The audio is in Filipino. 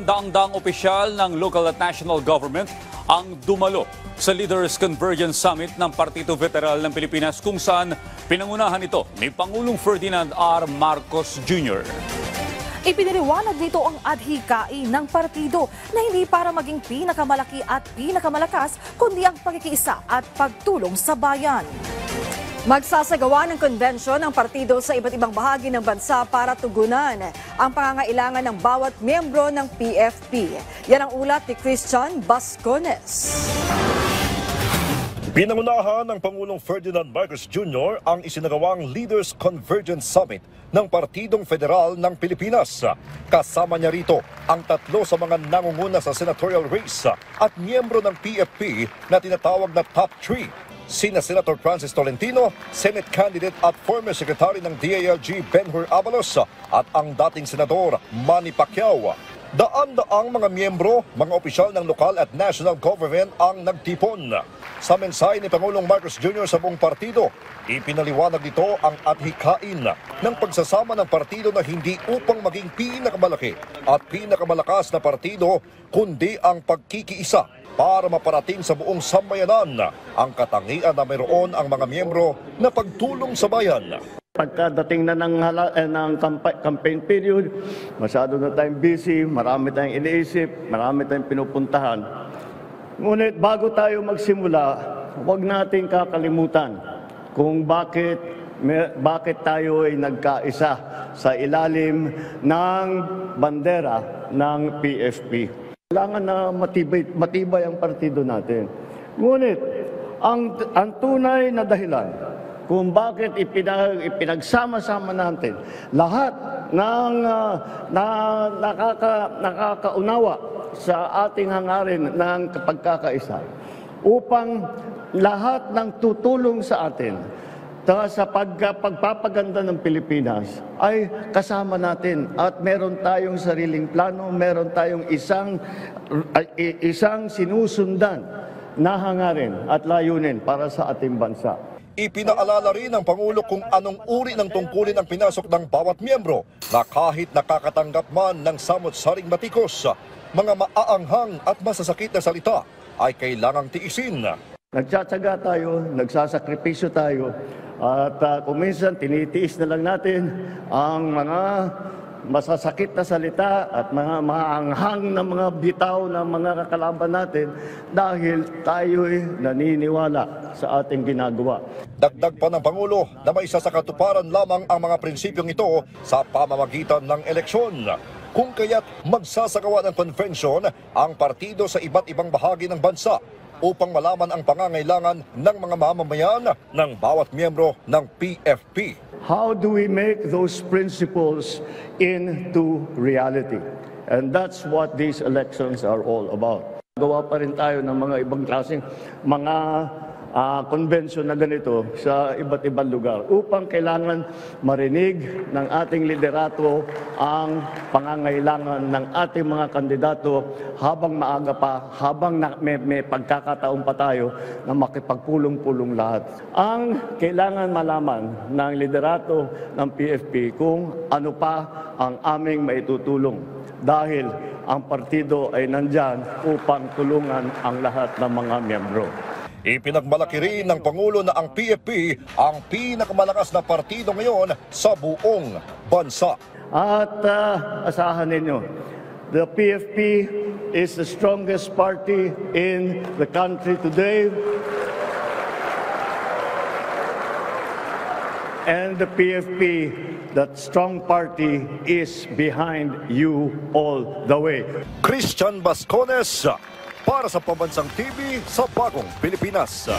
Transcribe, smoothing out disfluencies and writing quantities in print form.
Daang-daang opisyal ng local at national government ang dumalo sa Leaders Convergence Summit ng Partido Veteral ng Pilipinas kung saan pinangunahan ito ni Pangulong Ferdinand R. Marcos Jr. Ipiniliwanag nito ang adhikain ng partido na hindi para maging pinakamalaki at pinakamalakas kundi ang pagkikiisa at pagtulong sa bayan. Magsasagawa ng konbensyon ang partido sa iba't ibang bahagi ng bansa para tugunan ang pangangailangan ng bawat miyembro ng PFP. Yan ang ulat ni Christian Bascones. Pinangunahan ng Pangulong Ferdinand Marcos Jr. ang isinagawang Leaders Convergence Summit ng Partidong Federal ng Pilipinas. Kasama niya rito ang tatlo sa mga nangunguna sa senatorial race at miyembro ng PFP na tinatawag na Top 3. Sina Senator Francis Tolentino, Senate candidate at former Secretary ng DILG Benhur Abalos at ang dating Senador Manny Pacquiao. Daan-daang mga miyembro, mga opisyal ng lokal at national government ang nagtipon. Sa mensahe ni Pangulong Marcos Jr. sa buong partido, ipinaliwanag nito ang adhikain ng pagsasama ng partido na hindi upang maging pinakamalaki at pinakamalakas na partido, kundi ang pagkikiisa para maparating sa buong sambayanan ang katangian na mayroon ang mga miyembro na pagtulong sa bayan. Pagkadating na ng campaign period, masyado na tayong busy, marami tayong iniisip, marami tayong pinupuntahan. Ngunit bago tayo magsimula, huwag nating kakalimutan kung bakit tayo ay nagkaisa sa ilalim ng bandera ng PFP. Kailangan na matibay ang partido natin. Ngunit, ang tunay na dahilan kung bakit ipinagsama-sama natin lahat ng nakakaunawa sa ating hangarin ng pagkakaisa upang lahat ng tutulong sa atin sa pagpapaganda ng Pilipinas ay kasama natin at meron tayong sariling plano, meron tayong isang sinusundan na hangarin at layunin para sa ating bansa. Ipinaalala rin ng Pangulo kung anong uri ng tungkulin ang pinasok ng bawat miyembro na kahit nakakatanggap man ng samot-saring batikos, mga maaanghang at masasakit na salita ay kailangang tiisin. Nagtsatsaga tayo, nagsasakripisyo tayo, at kung minsan tinitiis na lang natin ang mga masasakit na salita at mga maanghang na mga bitaw ng mga kakalaban natin dahil tayo'y naniniwala sa ating ginagawa. Dagdag pa ng Pangulo na may sasakatuparan lamang ang mga prinsipyong ito sa pamamagitan ng eleksyon. Kung kaya't magsasagawa ng konvensyon ang partido sa iba't ibang bahagi ng bansa upang malaman ang pangangailangan ng mga mamamayan ng bawat miyembro ng PFP. How do we make those principles into reality? And that's what these elections are all about. Gawa pa rin tayo ng mga ibang klaseng mga convention na ganito sa iba't ibang lugar upang kailangan marinig ng ating liderato ang pangangailangan ng ating mga kandidato habang maaga pa, habang may pagkakataon pa tayo na makipagpulong-pulong lahat. Ang kailangan malaman ng liderato ng PFP kung ano pa ang aming maitutulong dahil ang partido ay nandyan upang tulungan ang lahat ng mga miyembro. Ipinagmalaki rin ng Pangulo na ang PFP ang pinakamalakas na partido ngayon sa buong bansa. At asahan ninyo, the PFP is the strongest party in the country today. And the PFP, that strong party, is behind you all the way. Christian Bascones para sa Pambansang TV sa Bagong Pilipinas.